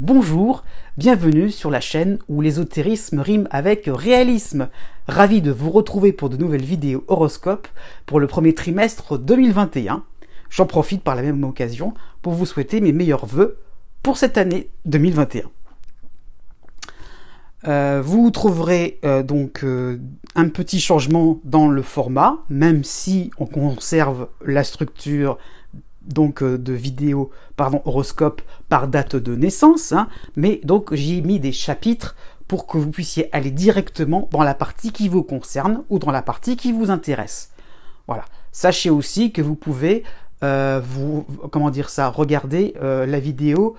Bonjour, bienvenue sur la chaîne où l'ésotérisme rime avec réalisme. Ravi de vous retrouver pour de nouvelles vidéos horoscopes pour le premier trimestre 2021. J'en profite par la même occasion pour vous souhaiter mes meilleurs vœux pour cette année 2021. Vous trouverez donc un petit changement dans le format, même si on conserve la structure donc de vidéo, horoscope par date de naissance, mais donc j'ai mis des chapitres pour que vous puissiez aller directement dans la partie qui vous concerne ou dans la partie qui vous intéresse. Voilà. Sachez aussi que vous pouvez regarder la vidéo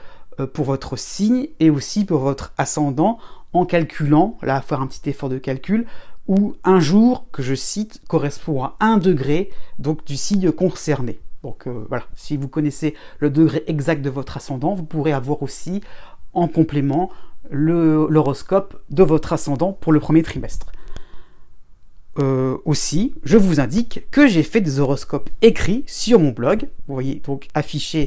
pour votre signe et aussi pour votre ascendant en calculant, là, faire un petit effort de calcul, où un jour, que je cite, correspond à 1 degré donc du signe concerné. Donc voilà, si vous connaissez le degré exact de votre ascendant, vous pourrez avoir aussi en complément l'horoscope de votre ascendant pour le premier trimestre. Aussi, je vous indique que j'ai fait des horoscopes écrits sur mon blog. Vous voyez donc afficher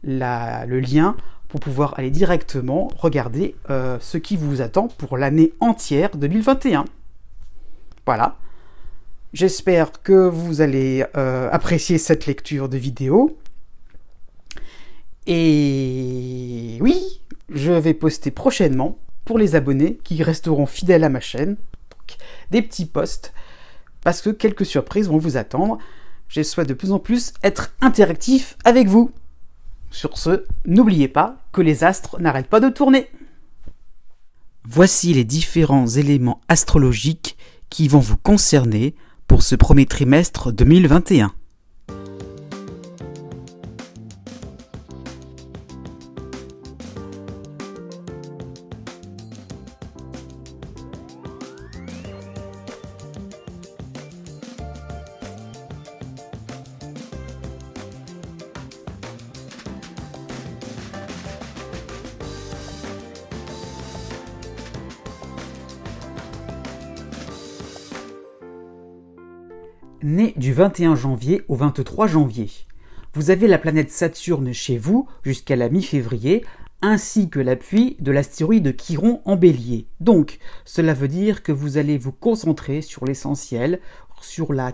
le lien pour pouvoir aller directement regarder ce qui vous attend pour l'année entière 2021. Voilà. J'espère que vous allez apprécier cette lecture de vidéo. Et oui, je vais poster prochainement, pour les abonnés qui resteront fidèles à ma chaîne, donc, des petits posts, parce que quelques surprises vont vous attendre. Je souhaite de plus en plus être interactif avec vous. Sur ce, n'oubliez pas que les astres n'arrêtent pas de tourner. Voici les différents éléments astrologiques qui vont vous concerner pour ce premier trimestre 2021. Né du 21 janvier au 23 janvier. Vous avez la planète Saturne chez vous jusqu'à la mi-février, ainsi que l'appui de l'astéroïde Chiron en Bélier. Donc, cela veut dire que vous allez vous concentrer sur l'essentiel, sur la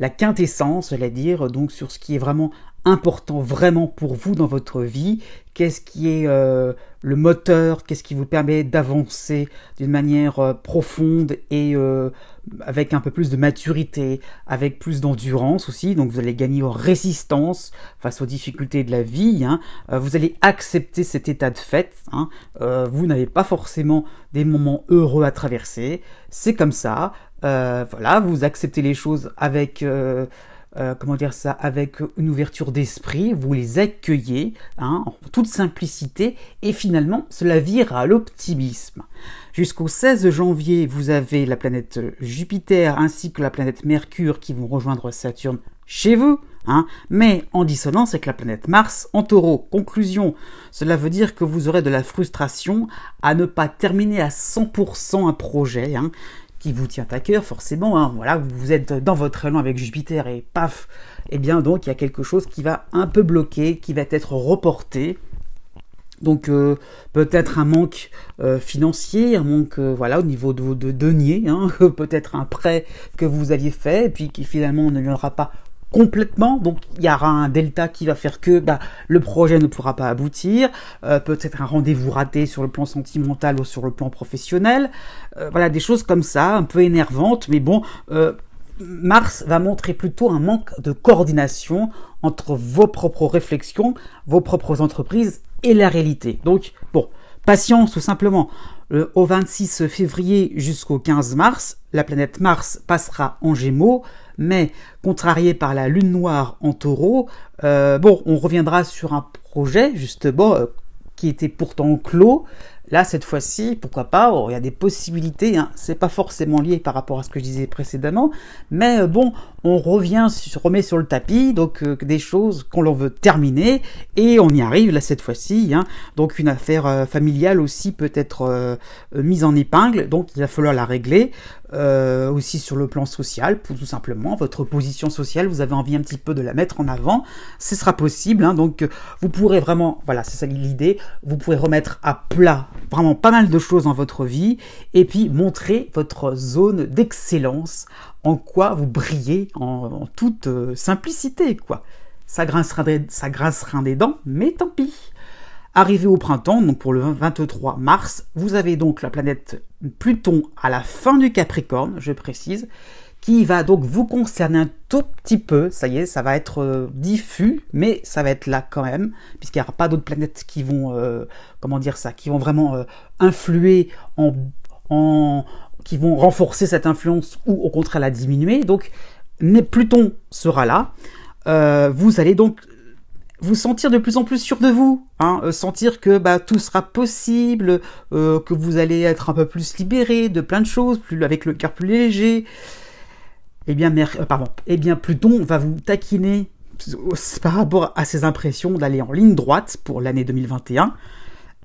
quintessence, j'allais dire, donc sur ce qui est vraiment important vraiment pour vous dans votre vie, qu'est-ce qui est le moteur, qu'est-ce qui vous permet d'avancer d'une manière profonde et avec un peu plus de maturité, avec plus d'endurance aussi, donc vous allez gagner en résistance face aux difficultés de la vie, vous allez accepter cet état de fait, vous n'avez pas forcément des moments heureux à traverser, c'est comme ça, voilà, vous acceptez les choses avec... avec une ouverture d'esprit, vous les accueillez en toute simplicité et finalement cela vire à l'optimisme. Jusqu'au 16 janvier, vous avez la planète Jupiter ainsi que la planète Mercure qui vont rejoindre Saturne chez vous, mais en dissonance avec la planète Mars en Taureau. Conclusion, cela veut dire que vous aurez de la frustration à ne pas terminer à 100% un projet, qui vous tient à cœur forcément, voilà, vous êtes dans votre élan avec Jupiter et paf, et bien donc il y a quelque chose qui va un peu bloquer, qui va être reporté, donc peut-être un manque financier, un manque au niveau de vos deniers, peut-être un prêt que vous aviez fait et puis qui finalement ne viendra pas complètement, donc il y aura un delta qui va faire que le projet ne pourra pas aboutir, peut-être un rendez-vous raté sur le plan sentimental ou sur le plan professionnel, voilà, des choses comme ça, un peu énervantes, mais bon, Mars va montrer plutôt un manque de coordination entre vos propres réflexions, vos propres entreprises et la réalité. Donc, bon, patience tout simplement. Au 26 février jusqu'au 15 mars, la planète Mars passera en Gémeaux, mais contrariée par la lune noire en Taureau, on reviendra sur un projet justement qui était pourtant clos, Là, cette fois-ci, pourquoi pas, il y a des possibilités, hein. C'est pas forcément lié par rapport à ce que je disais précédemment, mais bon, on remet sur le tapis, donc des choses qu'on l'on veut terminer, et on y arrive là cette fois-ci, hein. Donc une affaire familiale aussi peut être mise en épingle, donc il va falloir la régler. Aussi sur le plan social, pour tout simplement, votre position sociale, vous avez envie un petit peu de la mettre en avant, ce sera possible, hein. Donc vous pourrez vraiment, voilà, c'est ça l'idée, vous pourrez remettre à plat vraiment pas mal de choses dans votre vie, et puis montrer votre zone d'excellence, en quoi vous brillez en toute simplicité, quoi. Ça grincera des dents, mais tant pis. Arrivé au printemps, donc pour le 23 mars, vous avez donc la planète Pluton à la fin du Capricorne, je précise, qui va donc vous concerner un tout petit peu. Ça y est, ça va être diffus, mais ça va être là quand même, puisqu'il n'y aura pas d'autres planètes qui vont, qui vont vraiment influer qui vont renforcer cette influence ou au contraire la diminuer. Donc, Pluton sera là. Vous allez donc vous sentir de plus en plus sûr de vous, hein, sentir que tout sera possible, que vous allez être un peu plus libéré de plein de choses, avec le cœur plus léger. Eh bien, Pluton va vous taquiner par rapport à ses impressions d'aller en ligne droite pour l'année 2021.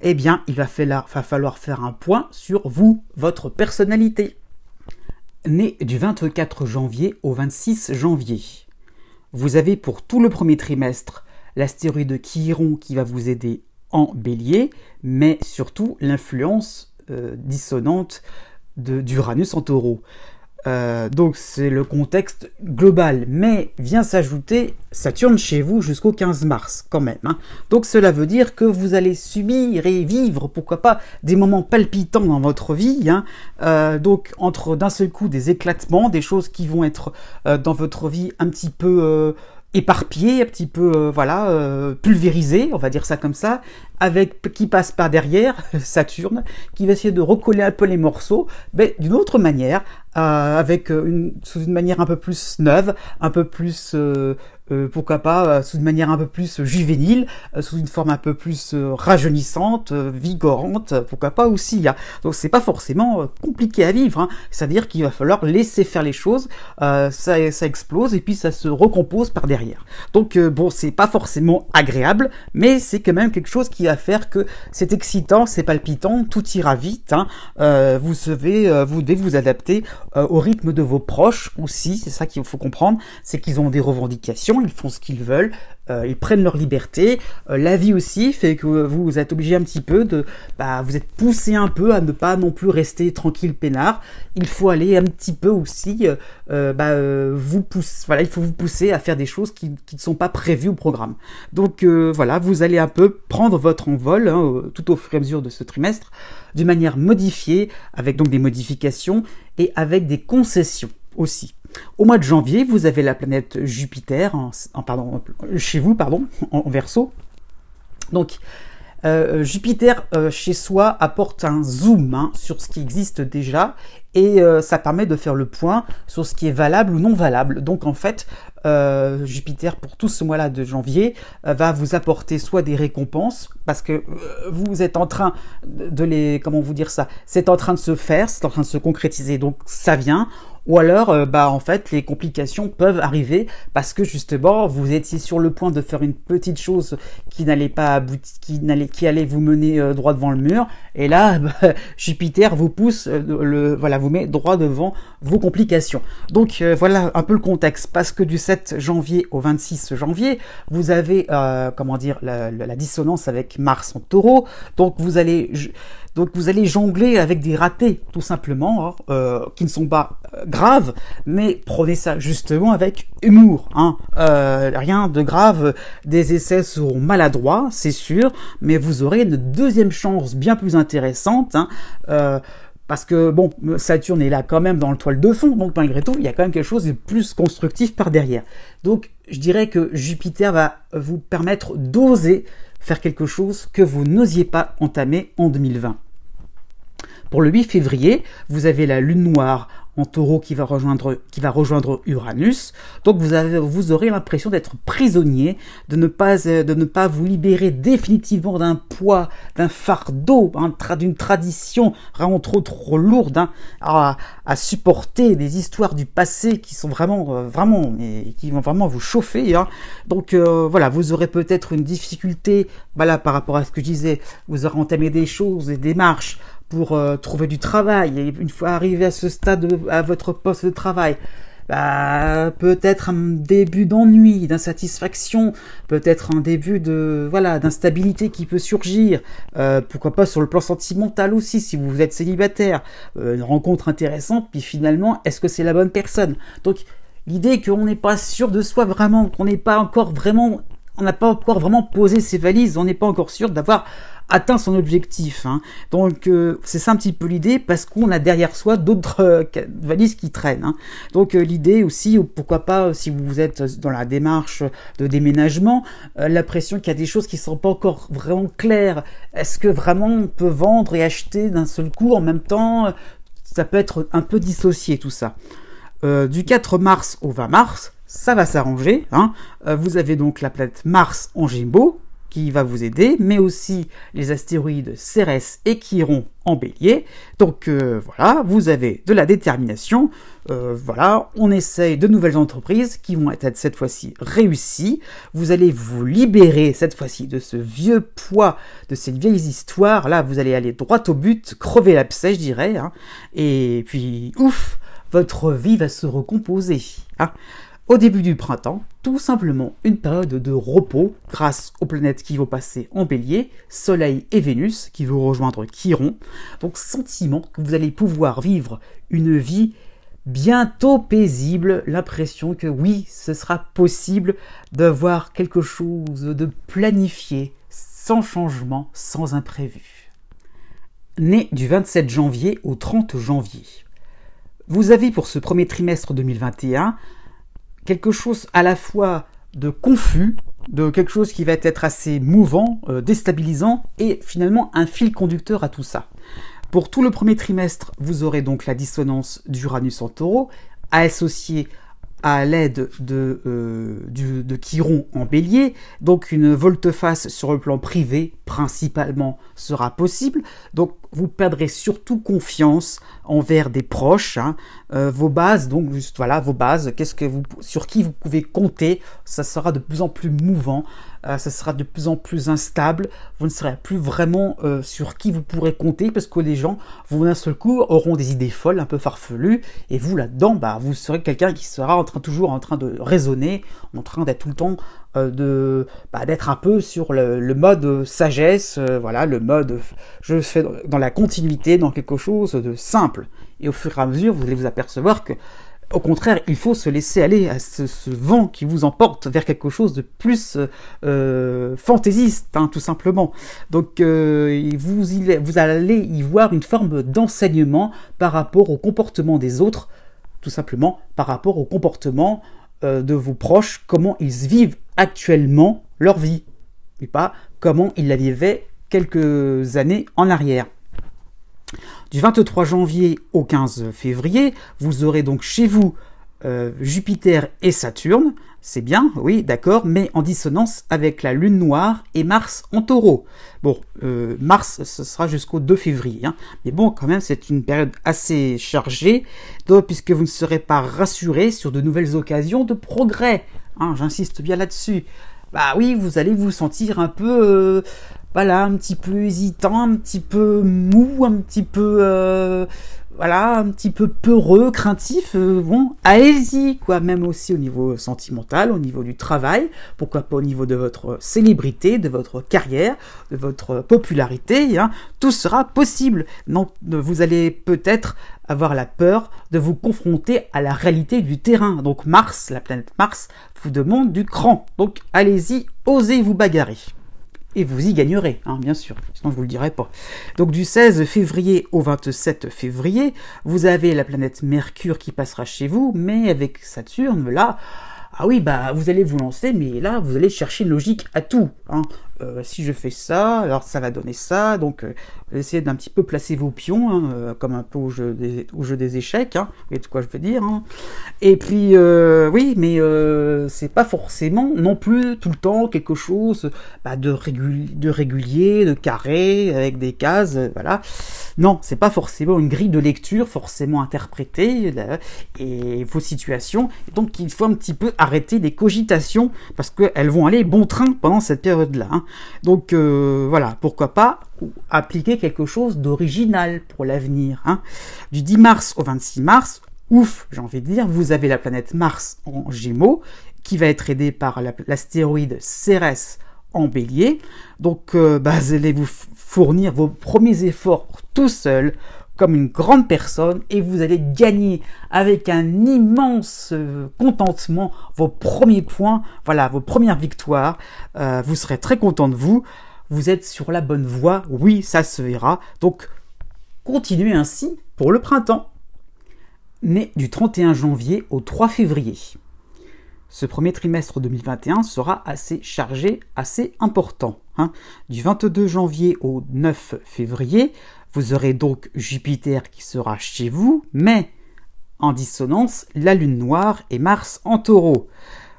Eh bien, il va falloir faire un point sur vous, votre personnalité. Né du 24 janvier au 26 janvier, vous avez pour tout le premier trimestre l'astéroïde Chiron qui va vous aider en bélier, mais surtout l'influence dissonante d'Uranus en taureau. Donc c'est le contexte global, mais vient s'ajouter Saturne chez vous jusqu'au 15 mars quand même, hein. Donc cela veut dire que vous allez subir et vivre, pourquoi pas, des moments palpitants dans votre vie, hein. Donc entre d'un seul coup des éclatements, des choses qui vont être dans votre vie un petit peu éparpillé, un petit peu pulvérisé, on va dire ça comme ça, qui passe par derrière Saturne, qui va essayer de recoller un peu les morceaux, mais d'une autre manière, sous une manière un peu plus neuve, un peu plus pourquoi pas sous une manière un peu plus juvénile, sous une forme un peu plus rajeunissante, vigorante, pourquoi pas aussi, hein. Donc c'est pas forcément compliqué à vivre, hein. C'est-à-dire qu'il va falloir laisser faire les choses, ça explose et puis ça se recompose par derrière. Donc c'est pas forcément agréable, mais c'est quand même quelque chose qui va faire que c'est excitant, c'est palpitant, tout ira vite, hein. Vous devez vous adapter au rythme de vos proches aussi, c'est ça qu'il faut comprendre, c'est qu'ils ont des revendications, ils font ce qu'ils veulent, ils prennent leur liberté, la vie aussi fait que vous êtes obligé un petit peu vous êtes poussé un peu à ne pas non plus rester tranquille peinard, il faut aller un petit peu aussi, il faut vous pousser à faire des choses qui ne sont pas prévues au programme. Donc vous allez un peu prendre votre envol, hein, tout au fur et à mesure de ce trimestre, d'une manière modifiée, avec donc des modifications et avec des concessions aussi. Au mois de janvier, vous avez la planète Jupiter chez vous, en Verseau. Donc, Jupiter chez soi apporte un zoom, hein, sur ce qui existe déjà et ça permet de faire le point sur ce qui est valable ou non valable. Donc en fait, Jupiter pour tout ce mois-là de janvier va vous apporter soit des récompenses parce que vous êtes en train c'est en train de se faire, c'est en train de se concrétiser, donc ça vient. Ou alors, en fait, les complications peuvent arriver parce que justement, vous étiez sur le point de faire une petite chose qui n'allait pas aboutir, qui allait vous mener droit devant le mur. Et là, Jupiter vous pousse, vous met droit devant vos complications. Donc voilà un peu le contexte. Parce que du 7 janvier au 26 janvier, vous avez la dissonance avec Mars en Taureau. Donc vous allez jongler avec des ratés, tout simplement, hein, qui ne sont pas graves, mais prenez ça justement avec humour, hein. Rien de grave, des essais seront maladroits, c'est sûr, mais vous aurez une deuxième chance bien plus intéressante, hein, parce que Saturne est là quand même dans le toile de fond, donc malgré tout, il y a quand même quelque chose de plus constructif par derrière. Donc je dirais que Jupiter va vous permettre d'oser faire quelque chose que vous n'osiez pas entamer en 2020. Pour le 8 février, vous avez la lune noire en Taureau qui va rejoindre Uranus. Donc vous aurez l'impression d'être prisonnier, de ne pas vous libérer définitivement d'un poids, d'un fardeau, d'une tradition vraiment trop lourde à supporter, des histoires du passé qui sont qui vont vraiment vous chauffer. Donc voilà, vous aurez peut-être une difficulté, par rapport à ce que je disais, vous aurez entamé des choses, des démarches pour trouver du travail, et une fois arrivé à ce stade à votre poste de travail, peut-être un début d'ennui, d'insatisfaction, peut-être un début d'instabilité qui peut surgir, pourquoi pas sur le plan sentimental aussi, si vous êtes célibataire, une rencontre intéressante, puis finalement, est-ce que c'est la bonne personne? Donc, l'idée qu'on n'est pas sûr de soi vraiment, on n'a pas encore vraiment posé ses valises, on n'est pas encore sûr d'avoir atteint son objectif. Donc c'est ça un petit peu l'idée, parce qu'on a derrière soi d'autres valises qui traînent. Donc l'idée aussi, pourquoi pas, si vous êtes dans la démarche de déménagement, l'impression qu'il y a des choses qui ne sont pas encore vraiment claires. Est-ce que vraiment on peut vendre et acheter d'un seul coup en même temps? Ça peut être un peu dissocié tout ça. Du 4 mars au 20 mars, ça va s'arranger. Vous avez donc la planète Mars en Gémeaux qui va vous aider, mais aussi les astéroïdes Cérès et Chiron en Bélier. Donc voilà, vous avez de la détermination. On essaye de nouvelles entreprises qui vont être cette fois-ci réussies. Vous allez vous libérer cette fois-ci de ce vieux poids, de cette vieille histoire. Là, vous allez aller droit au but, crever l'abcès, je dirais. Et puis, ouf, votre vie va se recomposer. Au début du printemps, tout simplement une période de repos grâce aux planètes qui vont passer en Bélier, Soleil et Vénus qui vont rejoindre Chiron. Donc sentiment que vous allez pouvoir vivre une vie bientôt paisible, l'impression que oui, ce sera possible d'avoir quelque chose de planifié, sans changement, sans imprévu. Né du 27 janvier au 30 janvier. Vous avez pour ce premier trimestre 2021 quelque chose à la fois de confus, de quelque chose qui va être assez mouvant, déstabilisant, et finalement un fil conducteur à tout ça. Pour tout le premier trimestre, vous aurez donc la dissonance d'Uranus en Taureau, associée à l'aide de Chiron en Bélier, donc une volte-face sur le plan privé principalement sera possible. Donc vous perdrez surtout confiance envers des proches, vos bases, donc juste voilà vos bases, sur qui vous pouvez compter, ça sera de plus en plus mouvant, ça sera de plus en plus instable, vous ne saurez plus vraiment sur qui vous pourrez compter, parce que les gens, vous d'un seul coup, auront des idées folles, un peu farfelues, et vous là-dedans, vous serez quelqu'un qui sera toujours en train de raisonner, en train d'être tout le temps d'être un peu sur le mode sagesse, le mode je fais dans la continuité, dans quelque chose de simple. Et au fur et à mesure, vous allez vous apercevoir que, au contraire, il faut se laisser aller à ce vent qui vous emporte vers quelque chose de plus fantaisiste, tout simplement. Donc, vous allez y voir une forme d'enseignement par rapport au comportement des autres, tout simplement par rapport au comportement de vos proches, comment ils vivent actuellement leur vie, et pas comment ils la vivaient quelques années en arrière. Du 23 janvier au 15 février, vous aurez donc chez vous Jupiter et Saturne, c'est bien, oui, d'accord, mais en dissonance avec la Lune noire et Mars en Taureau. Bon, Mars, ce sera jusqu'au 2 février, mais bon, quand même, c'est une période assez chargée, puisque vous ne serez pas rassuré sur de nouvelles occasions de progrès. J'insiste bien là-dessus. Oui, vous allez vous sentir un peu, un petit peu hésitant, un petit peu mou, un petit peu, un petit peu peureux, craintif. Allez-y, même aussi au niveau sentimental, au niveau du travail, pourquoi pas au niveau de votre célébrité, de votre carrière, de votre popularité, tout sera possible. Non, vous allez peut-être avoir la peur de vous confronter à la réalité du terrain. Donc Mars, la planète Mars, vous demande du cran. Donc allez-y, osez vous bagarrer. Et vous y gagnerez, bien sûr, sinon je vous le dirai pas. Donc du 16 février au 27 février, vous avez la planète Mercure qui passera chez vous, mais avec Saturne, là, vous allez vous lancer, mais là, vous allez chercher une logique à tout. si je fais ça, alors ça va donner ça, donc essayez d'un petit peu placer vos pions, hein, comme un peu au jeu des échecs, hein, vous voyez de quoi je veux dire, hein. Et puis, oui, mais c'est pas forcément non plus tout le temps quelque chose de régulier, de carré, avec des cases, voilà. Non, c'est pas forcément une grille de lecture forcément interprétée, et vos situations, donc il faut un petit peu arrêter les cogitations, parce qu'elles vont aller bon train pendant cette période-là, hein. Donc voilà, pourquoi pas appliquer quelque chose d'original pour l'avenir, hein. Du 10 mars au 26 mars, ouf, j'ai envie de dire, vous avez la planète Mars en Gémeaux, qui va être aidée par l'astéroïde Cérès en Bélier. Donc vous allez vous fournir vos premiers efforts tout seul, comme une grande personne, et vous allez gagner avec un immense contentement vos premiers points, voilà, vos premières victoires. Vous serez très content de vous. Vous êtes sur la bonne voie, oui, ça se verra. Donc, continuez ainsi pour le printemps. Né du 31 janvier au 3 février. Ce premier trimestre 2021 sera assez chargé, assez important, hein. Du 22 janvier au 9 février, vous aurez donc Jupiter qui sera chez vous, mais en dissonance, la Lune noire et Mars en Taureau.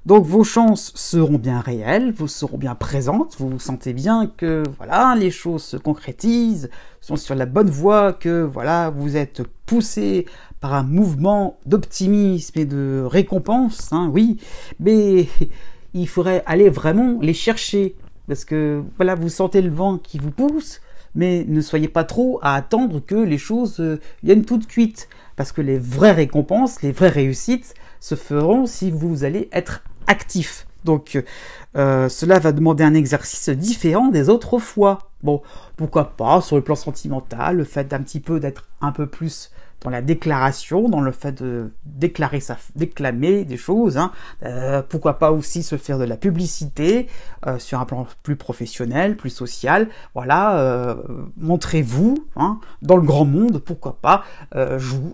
Donc vos chances seront bien réelles, vous seront bien présentes, vous sentez bien que voilà, les choses se concrétisent, sont sur la bonne voie, que voilà, vous êtes poussé par un mouvement d'optimisme et de récompense, hein, oui, mais il faudrait aller vraiment les chercher, parce que voilà, vous sentez le vent qui vous pousse, mais ne soyez pas trop à attendre que les choses viennent toutes cuites, parce que les vraies récompenses, les vraies réussites se feront si vous allez être actif. Donc cela va demander un exercice différent des autres fois. Bon, pourquoi pas sur le plan sentimental, le fait d'être un peu plus dans la déclaration, dans le fait de déclamer des choses, hein. Pourquoi pas aussi se faire de la publicité sur un plan plus professionnel, plus social. Voilà, montrez-vous, hein, dans le grand monde, pourquoi pas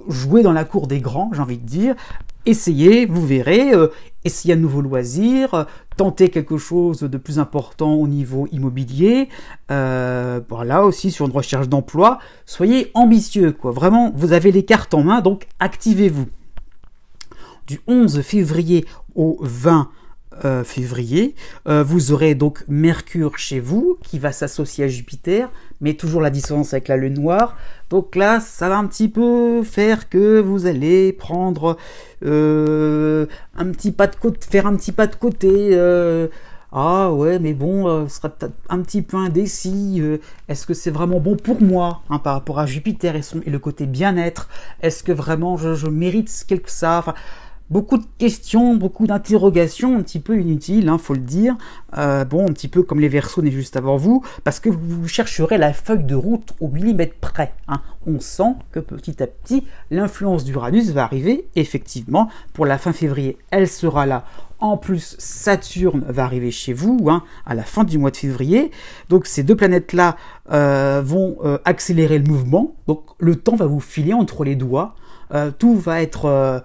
jouer dans la cour des grands, j'ai envie de dire. Essayez, vous verrez, essayez un nouveau loisir, tentez quelque chose de plus important au niveau immobilier, voilà, aussi sur une recherche d'emploi, soyez ambitieux, quoi. Vraiment, vous avez les cartes en main, donc activez-vous. Du 11 février au 20 février, vous aurez donc Mercure chez vous, qui va s'associer à Jupiter, mais toujours la dissonance avec la Lune noire. Donc là, ça va un petit peu faire que vous allez prendre faire un petit pas de côté. Ah ouais, mais bon, ce sera peut-être un petit peu indécis. Est-ce que c'est vraiment bon pour moi, hein, par rapport à Jupiter et le côté bien-être? Est-ce que vraiment je mérite quelque ça? Enfin, beaucoup de questions, beaucoup d'interrogations, un petit peu inutiles, hein, faut le dire. Bon, un petit peu comme les Verseaux nés juste avant vous, parce que vous chercherez la feuille de route au millimètre près, hein. On sent que petit à petit, l'influence d'Uranus va arriver, effectivement. Pour la fin février, elle sera là. En plus, Saturne va arriver chez vous, hein, à la fin du mois de février. Donc ces deux planètes-là vont accélérer le mouvement. Donc le temps va vous filer entre les doigts. Tout va être...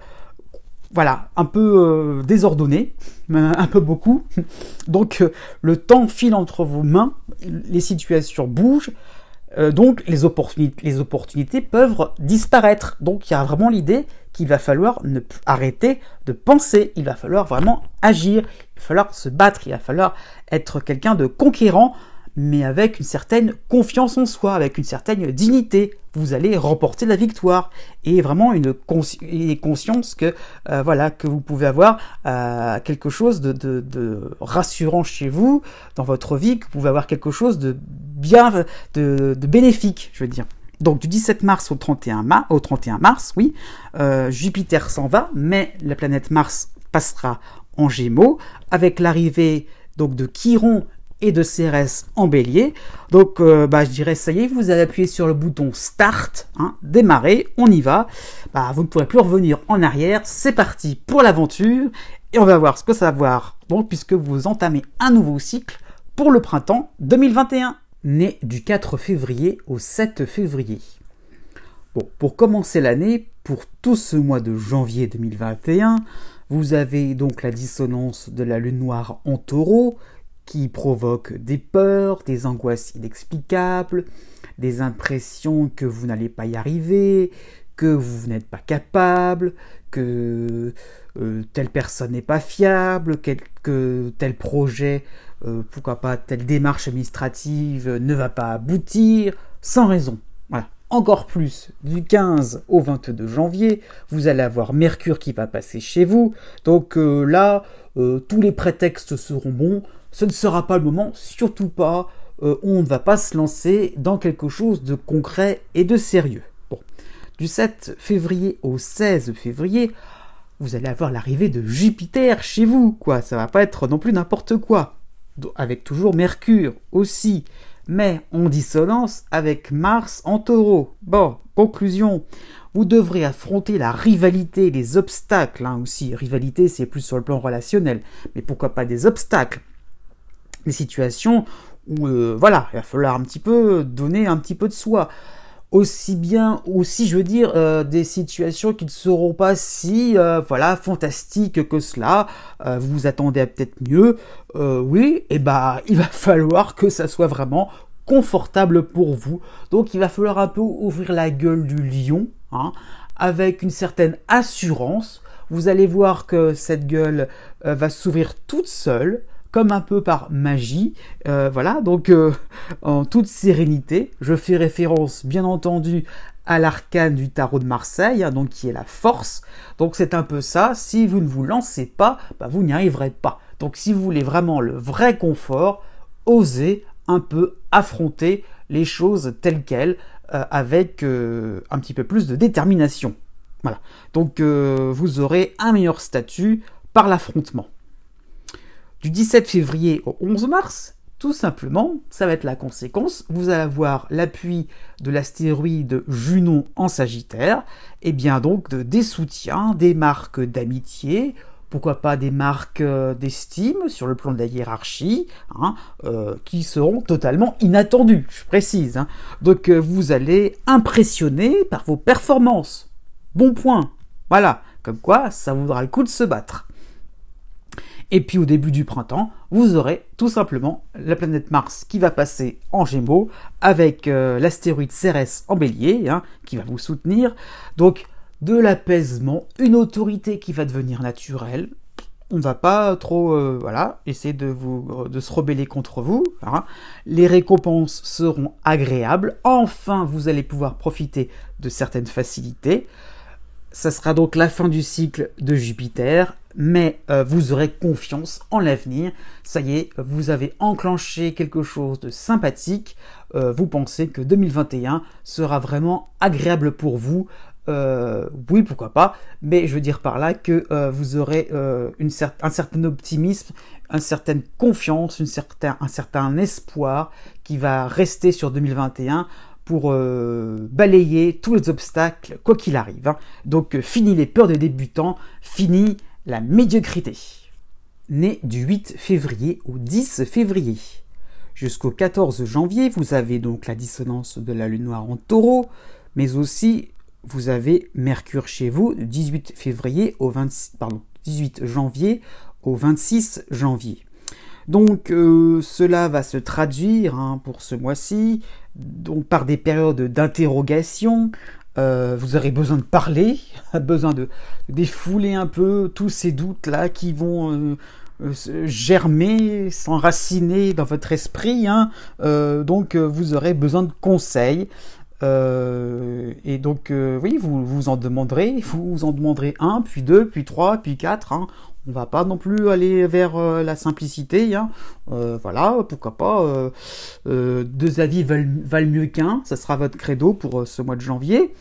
voilà, un peu désordonné, un peu beaucoup. Donc le temps file entre vos mains, les situations bougent, donc les opportunités peuvent disparaître. Donc il y a vraiment l'idée qu'il va falloir arrêter de penser, il va falloir vraiment agir, il va falloir se battre, il va falloir être quelqu'un de conquérant, mais avec une certaine confiance en soi, avec une certaine dignité. Vous allez remporter la victoire, et vraiment une conscience que voilà, que vous pouvez avoir quelque chose de rassurant chez vous dans votre vie, que vous pouvez avoir quelque chose de bien, de bénéfique, je veux dire. Donc du 17 mars au 31 mars, oui, Jupiter s'en va, mais la planète Mars passera en Gémeaux avec l'arrivée donc de Chiron et de Cérès en Bélier. Donc je dirais, ça y est, vous allez appuyer sur le bouton Start, hein, démarrer, on y va. Vous ne pourrez plus revenir en arrière, c'est parti pour l'aventure, et on va voir ce que ça va voir, donc, puisque vous entamez un nouveau cycle pour le printemps 2021. Né du 4 février au 7 février. Bon, pour commencer l'année, pour tout ce mois de janvier 2021, vous avez donc la dissonance de la Lune noire en Taureau, qui provoque des peurs, des angoisses inexplicables, des impressions que vous n'allez pas y arriver, que vous n'êtes pas capable, que telle personne n'est pas fiable, que tel projet, pourquoi pas telle démarche administrative ne va pas aboutir, sans raison. Voilà. Encore plus, du 15 au 22 janvier, vous allez avoir Mercure qui va passer chez vous. Donc là, tous les prétextes seront bons. Ce ne sera pas le moment, surtout pas. On ne va pas se lancer dans quelque chose de concret et de sérieux. Bon. Du 7 février au 16 février, vous allez avoir l'arrivée de Jupiter chez vous, quoi. Ça va pas être non plus n'importe quoi. Avec toujours Mercure aussi, mais en dissonance avec Mars en Taureau. Bon, conclusion, vous devrez affronter la rivalité, les obstacles, aussi. Rivalité, c'est plus sur le plan relationnel, mais pourquoi pas des obstacles, des situations où, voilà, il va falloir un petit peu donner un petit peu de soi. Aussi, je veux dire, des situations qui ne seront pas si, fantastiques que cela. Vous vous attendez à peut-être mieux. Oui, et il va falloir que ça soit vraiment confortable pour vous. Donc, il va falloir un peu ouvrir la gueule du lion, avec une certaine assurance. Vous allez voir que cette gueule va s'ouvrir toute seule, comme un peu par magie, donc en toute sérénité. Je fais référence, bien entendu, à l'arcane du tarot de Marseille, donc qui est la force. Donc c'est un peu ça, si vous ne vous lancez pas, vous n'y arriverez pas. Donc si vous voulez vraiment le vrai confort, osez un peu affronter les choses telles quelles, avec un petit peu plus de détermination. Voilà, donc vous aurez un meilleur statut par l'affrontement. Du 17 février au 11 mars, tout simplement, ça va être la conséquence. Vous allez avoir l'appui de l'astéroïde Junon en Sagittaire, et bien donc des soutiens, des marques d'amitié, pourquoi pas des marques d'estime sur le plan de la hiérarchie, qui seront totalement inattendues, je précise. Donc vous allez impressionner par vos performances. Bon point. Voilà, comme quoi ça vaudra le coup de se battre. Et puis au début du printemps, vous aurez tout simplement la planète Mars qui va passer en Gémeaux avec l'astéroïde Cérès en Bélier, qui va vous soutenir. Donc de l'apaisement, une autorité qui va devenir naturelle. On ne va pas trop essayer de se rebeller contre vous. Les récompenses seront agréables. Enfin, vous allez pouvoir profiter de certaines facilités. Ça sera donc la fin du cycle de Jupiter, mais vous aurez confiance en l'avenir. Ça y est, vous avez enclenché quelque chose de sympathique. Vous pensez que 2021 sera vraiment agréable pour vous. Oui, pourquoi pas, mais je veux dire par là que vous aurez un certain optimisme, une certaine confiance, un certain espoir qui va rester sur 2021 pour balayer tous les obstacles, quoi qu'il arrive. Donc, fini les peurs des débutants, fini la médiocrité. Né du 8 février au 10 février. Jusqu'au 14 janvier, vous avez donc la dissonance de la lune noire en taureau, mais aussi vous avez Mercure chez vous du 18 janvier au 26 janvier. Donc cela va se traduire pour ce mois-ci donc par des périodes d'interrogation. Vous aurez besoin de parler, besoin de défouler un peu tous ces doutes-là qui vont germer, s'enraciner dans votre esprit. Donc vous aurez besoin de conseils. Et donc oui, vous en demanderez un, puis deux, puis trois, puis quatre. On va pas non plus aller vers la simplicité. Pourquoi pas. Deux avis valent mieux qu'un. Ça sera votre credo pour ce mois de janvier.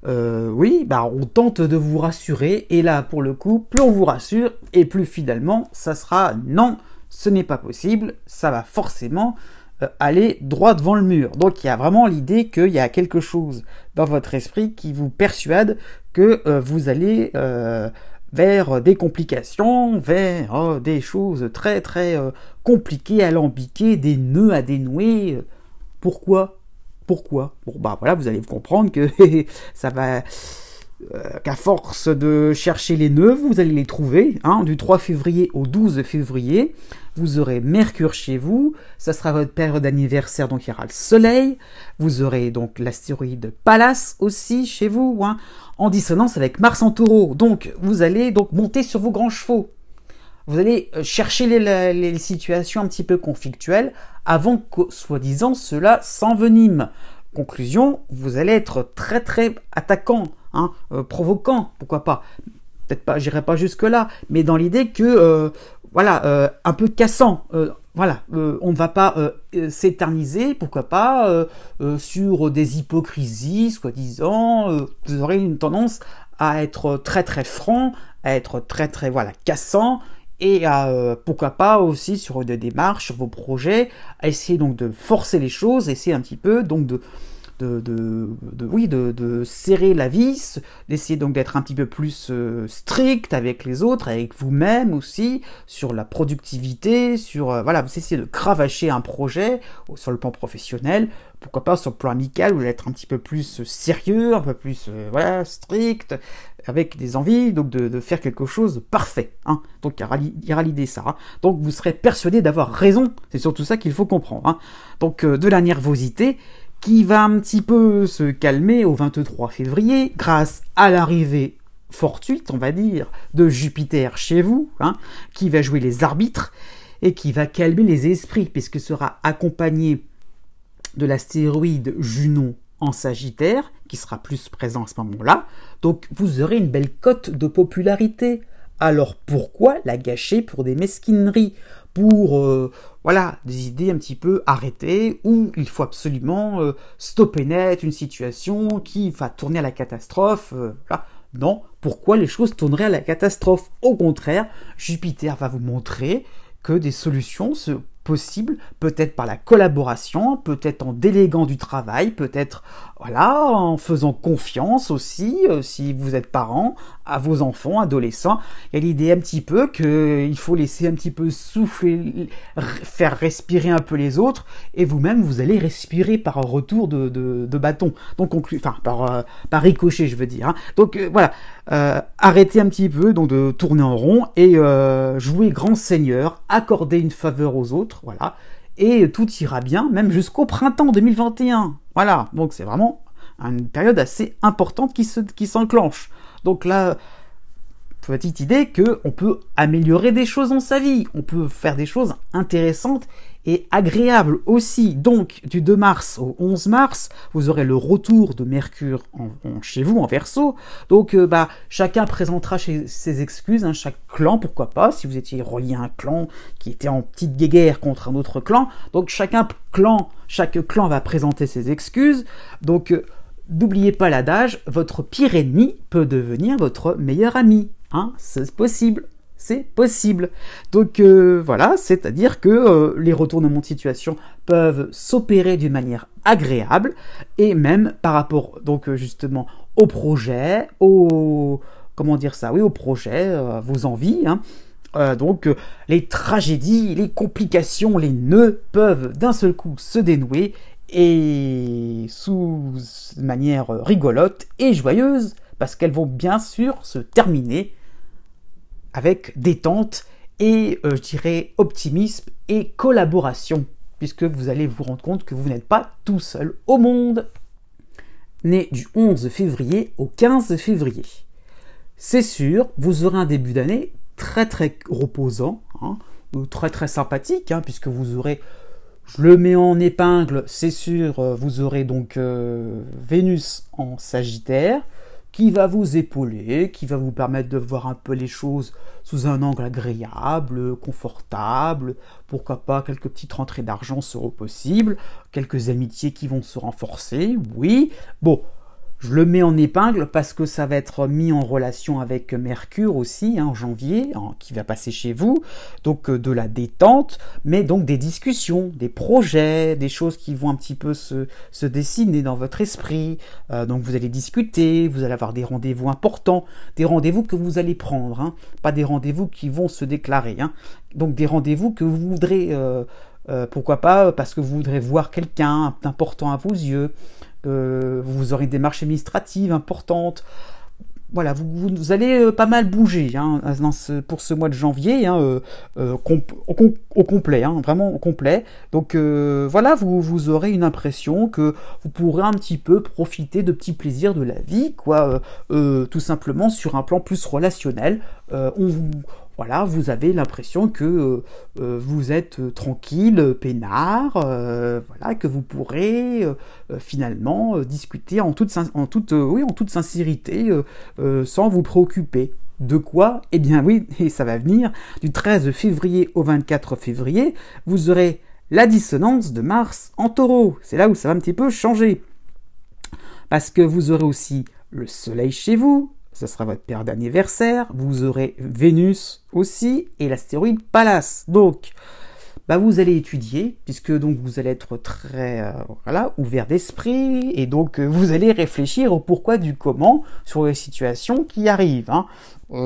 On tente de vous rassurer. Et là, pour le coup, plus on vous rassure, et plus finalement, ça sera non, ce n'est pas possible. Ça va forcément aller droit devant le mur. Donc il y a vraiment l'idée qu'il y a quelque chose dans votre esprit qui vous persuade que vous allez vers des complications, vers des choses très très compliquées, alambiquées, des nœuds à dénouer. Pourquoi ? Vous allez comprendre que ça va qu'à force de chercher les nœuds, vous allez les trouver. Hein, du 3 février au 12 février, vous aurez Mercure chez vous, ça sera votre période d'anniversaire, donc il y aura le Soleil. Vous aurez donc l'astéroïde Pallas aussi chez vous, hein, en dissonance avec Mars en Taureau. Donc vous allez donc monter sur vos grands chevaux. Vous allez chercher les situations un petit peu conflictuelles avant que, soi-disant, cela s'envenime. Conclusion, vous allez être très très attaquant, hein, provoquant, pourquoi pas. Peut-être pas, j'irai pas jusque là, mais dans l'idée que voilà, un peu cassant. Voilà, on ne va pas s'éterniser, pourquoi pas, sur des hypocrisies, soi-disant. Vous aurez une tendance à être très très franc, à être très très voilà cassant. Et pourquoi pas aussi sur des démarches, sur vos projets, à essayer donc de forcer les choses, essayer un petit peu donc de serrer la vis, d'essayer donc d'être un petit peu plus strict avec les autres, avec vous-même aussi, sur la productivité, sur voilà, vous essayez de cravacher un projet sur le plan professionnel, pourquoi pas sur le plan amical, vous allez être un petit peu plus sérieux, un peu plus voilà, strict, avec des envies donc de faire quelque chose de parfait. Hein. Donc il y aura l'idée ça. Hein. Donc vous serez persuadé d'avoir raison, c'est surtout ça qu'il faut comprendre. Hein. Donc de la nervosité, qui va un petit peu se calmer au 23 février grâce à l'arrivée fortuite, on va dire, de Jupiter chez vous, hein, qui va jouer les arbitres et qui va calmer les esprits, puisque sera accompagné de l'astéroïde Junon en Sagittaire, qui sera plus présent à ce moment-là. Donc vous aurez une belle cote de popularité. Alors pourquoi la gâcher pour des mesquineries, pour voilà, des idées un petit peu arrêtées, où il faut absolument stopper net une situation qui va tourner à la catastrophe. Voilà. Non, pourquoi les choses tourneraient à la catastrophe? Au contraire, Jupiter va vous montrer que des solutions possibles, peut-être par la collaboration, peut-être en déléguant du travail, peut-être voilà, en faisant confiance aussi, si vous êtes parent, à vos enfants, adolescents. Il y a l'idée un petit peu qu'il faut laisser un petit peu souffler, faire respirer un peu les autres, et vous-même, vous allez respirer par un retour de bâton. Donc, enfin, par ricochet, je veux dire. Hein. Donc, voilà, arrêtez un petit peu donc de tourner en rond et jouer grand seigneur, accorder une faveur aux autres, voilà, et tout ira bien, même jusqu'au printemps 2021. Voilà, donc c'est vraiment une période assez importante qui s'enclenche. Donc là, petite idée qu'on peut améliorer des choses dans sa vie, on peut faire des choses intéressantes et agréables aussi. Donc du 2 mars au 11 mars, vous aurez le retour de Mercure chez vous en Verseau. Donc chacun présentera ses excuses, hein, chaque clan, pourquoi pas, si vous étiez relié à un clan qui était en petite guéguerre contre un autre clan. Donc chaque clan va présenter ses excuses. Donc n'oubliez pas l'adage, votre pire ennemi peut devenir votre meilleur ami. Hein, c'est possible. C'est possible. Donc voilà, c'est-à-dire que les retournements de situation peuvent s'opérer d'une manière agréable et même par rapport donc justement au projet, aux projets, vos envies. Hein. Donc les tragédies, les complications, les nœuds peuvent d'un seul coup se dénouer et sous manière rigolote et joyeuse parce qu'elles vont bien sûr se terminer avec détente et, je dirais, optimisme et collaboration, puisque vous allez vous rendre compte que vous n'êtes pas tout seul au monde. Né du 11 février au 15 février. C'est sûr, vous aurez un début d'année très très reposant, hein, très très sympathique, hein, puisque vous aurez, je le mets en épingle, c'est sûr, vous aurez donc Vénus en Sagittaire, qui va vous épauler, qui va vous permettre de voir un peu les choses sous un angle agréable, confortable, pourquoi pas quelques petites rentrées d'argent seront possibles, quelques amitiés qui vont se renforcer, oui, bon, je le mets en épingle parce que ça va être mis en relation avec Mercure aussi, hein, en janvier, qui va passer chez vous, donc de la détente, mais donc des discussions, des projets, des choses qui vont un petit peu se dessiner dans votre esprit, donc vous allez discuter, vous allez avoir des rendez-vous importants, des rendez-vous que vous allez prendre, hein, pas des rendez-vous qui vont se déclarer, hein, donc des rendez-vous que vous voudrez, pourquoi pas, parce que vous voudrez voir quelqu'un d'important à vos yeux, vous aurez une démarche administrative importante. voilà, vous allez pas mal bouger hein, pour ce mois de janvier, hein, au complet, hein, vraiment au complet. Donc voilà, vous aurez une impression que vous pourrez un petit peu profiter de petits plaisirs de la vie, quoi, tout simplement sur un plan plus relationnel. Voilà, vous avez l'impression que vous êtes tranquille, peinard, voilà, que vous pourrez finalement discuter en toute sincérité, sans vous préoccuper. De quoi? Eh bien oui, et ça va venir, du 13 février au 24 février, vous aurez la dissonance de Mars en Taureau. C'est là où ça va un petit peu changer. Parce que vous aurez aussi le Soleil chez vous, ce sera votre période d'anniversaire, vous aurez Vénus aussi, et l'astéroïde Pallas. Donc, vous allez étudier, puisque donc vous allez être très ouvert d'esprit, et donc vous allez réfléchir au pourquoi du comment sur les situations qui arrivent. Hein.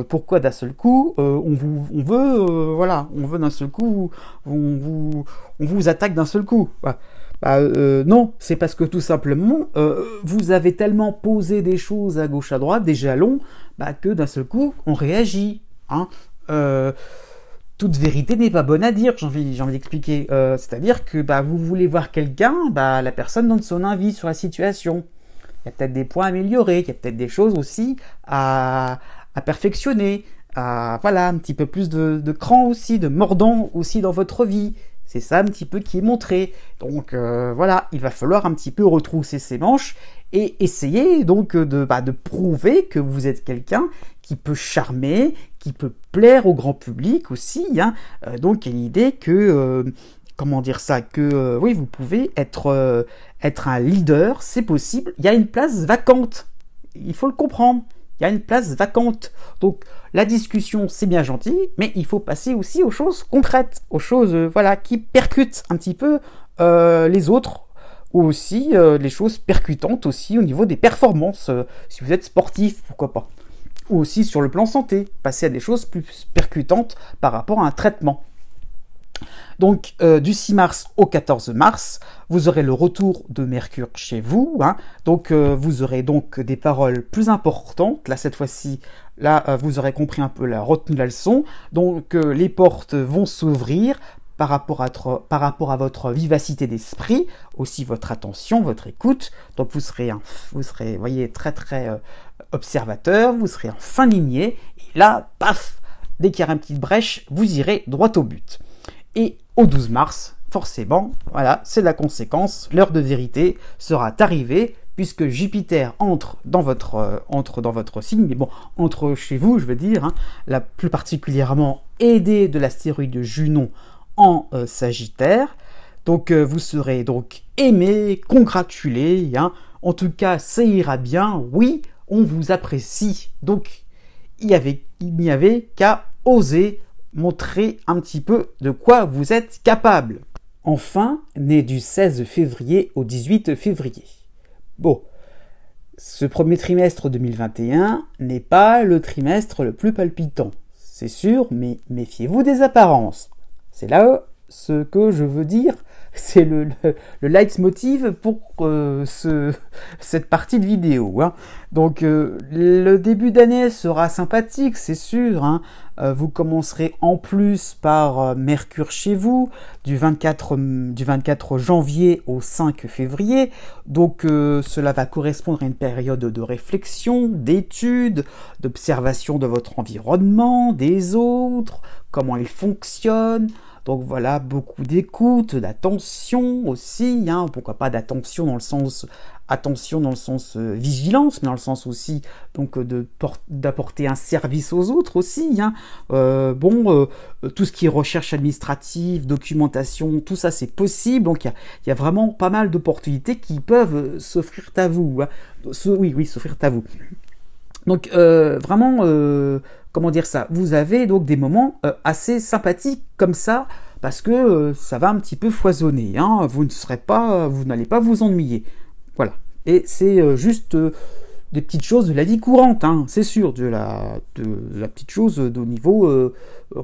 Pourquoi d'un seul coup on veut d'un seul coup, on vous attaque d'un seul coup. Non, c'est parce que tout simplement vous avez tellement posé des choses à gauche à droite, des jalons, que d'un seul coup on réagit. Hein. Toute vérité n'est pas bonne à dire, j'ai envie d'expliquer. C'est-à-dire que vous voulez voir quelqu'un, la personne donne son avis sur la situation. Il y a peut-être des points à améliorer, il y a peut-être des choses aussi à perfectionner, voilà, un petit peu plus de cran aussi, de mordant aussi dans votre vie. C'est ça un petit peu qui est montré. Donc voilà, il va falloir un petit peu retrousser ses manches et essayer donc de prouver que vous êtes quelqu'un qui peut charmer, qui peut plaire au grand public aussi. Hein. Donc il y a l'idée que, oui, vous pouvez être un leader, c'est possible. Il y a une place vacante, il faut le comprendre. Il y a une place vacante. Donc la discussion, c'est bien gentil, mais il faut passer aussi aux choses concrètes, aux choses qui percutent un petit peu les autres, ou aussi les choses percutantes aussi au niveau des performances. Si vous êtes sportif, pourquoi pas. Ou aussi sur le plan santé, passer à des choses plus percutantes par rapport à un traitement. Donc du 6 mars au 14 mars, vous aurez le retour de Mercure chez vous. Hein. Donc vous aurez donc des paroles plus importantes. Là cette fois-ci, vous aurez compris un peu la retenue de la leçon. Donc les portes vont s'ouvrir par rapport à votre vivacité d'esprit, aussi votre attention, votre écoute. Donc vous serez voyez, très très observateur, vous serez en fin lignée. Et là, paf, dès qu'il y a une petite brèche, vous irez droit au but. Et au 12 mars, forcément, voilà, c'est la conséquence, l'heure de vérité sera arrivée, puisque Jupiter entre dans votre signe, mais bon, entre chez vous, je veux dire, hein, plus particulièrement aidé de l'astéroïde Junon en Sagittaire. Donc vous serez donc aimé, congratulé, hein. En tout cas, ça ira bien, oui, on vous apprécie. Donc il n'y avait qu'à oser montrer un petit peu de quoi vous êtes capable. Enfin, né du 16 février au 18 février. Bon, ce premier trimestre 2021 n'est pas le trimestre le plus palpitant, c'est sûr, mais méfiez-vous des apparences. C'est là ce que je veux dire, c'est le leitmotiv pour cette partie de vidéo. Hein. Donc le début d'année sera sympathique, c'est sûr. Hein. Vous commencerez en plus par Mercure chez vous, du 24 janvier au 5 février. Donc cela va correspondre à une période de réflexion, d'étude, d'observation de votre environnement, des autres, comment ils fonctionnent. Donc voilà, beaucoup d'écoute, d'attention aussi, hein, pourquoi pas d'attention dans le sens vigilance, mais dans le sens aussi donc d'apporter un service aux autres aussi. Hein. Tout ce qui est recherche administrative, documentation, tout ça c'est possible. Donc il y a vraiment pas mal d'opportunités qui peuvent s'offrir à vous. Hein. S'offrir à vous. Donc vraiment, comment dire ça, vous avez donc des moments assez sympathiques comme ça, parce que ça va un petit peu foisonner, hein, vous n'allez pas vous ennuyer, voilà. Et c'est juste des petites choses de la vie courante, hein, c'est sûr, de la petite chose au niveau,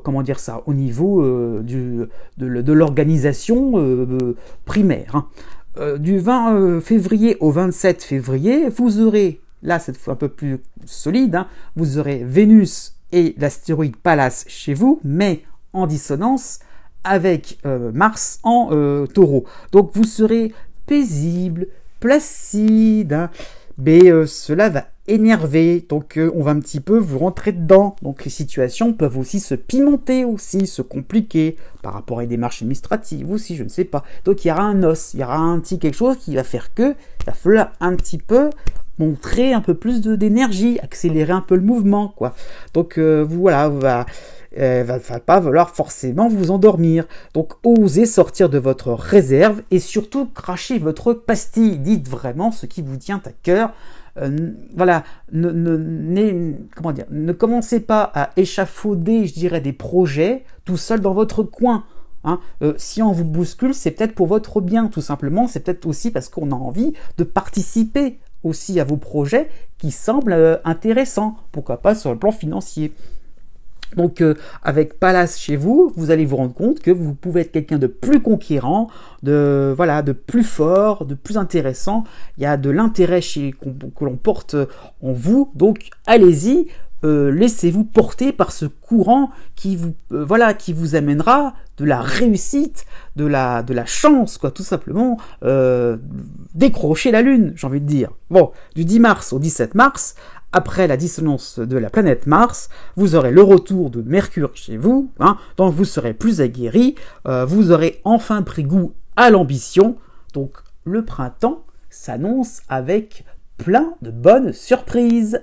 comment dire ça, au niveau de l'organisation primaire. Hein. Du 20 février au 27 février, vous aurez là cette fois un peu plus solide, hein, vous aurez Vénus et l'astéroïde Pallas chez vous, mais en dissonance avec Mars en taureau. Donc vous serez paisible, placide, hein, mais cela va énerver, donc on va un petit peu vous rentrer dedans. Donc les situations peuvent aussi se pimenter, aussi se compliquer par rapport à des démarches administratives aussi, je ne sais pas. Donc il y aura un os, il y aura un petit quelque chose qui va faire que il va falloir un petit peu montrer un peu plus d'énergie, accélérer un peu le mouvement, quoi. Donc voilà, va pas falloir forcément vous endormir. Donc osez sortir de votre réserve et surtout crachez votre pastille. Dites vraiment ce qui vous tient à cœur. Voilà, ne commencez pas à échafauder, je dirais, des projets tout seul dans votre coin. Hein. Si on vous bouscule, c'est peut-être pour votre bien, tout simplement. C'est peut-être aussi parce qu'on a envie de participer aussi à vos projets qui semblent intéressants. Pourquoi pas sur le plan financier. Donc avec Pallas chez vous, vous allez vous rendre compte que vous pouvez être quelqu'un de plus conquérant, de plus fort, de plus intéressant. Il y a de l'intérêt que l'on porte en vous, donc allez-y, laissez-vous porter par ce courant qui vous amènera de la réussite, de la chance, quoi, tout simplement décrocher la lune, j'ai envie de dire. Bon, du 10 mars au 17 mars. Après la dissonance de la planète Mars, vous aurez le retour de Mercure chez vous, hein, donc vous serez plus aguerri, vous aurez enfin pris goût à l'ambition, donc le printemps s'annonce avec plein de bonnes surprises.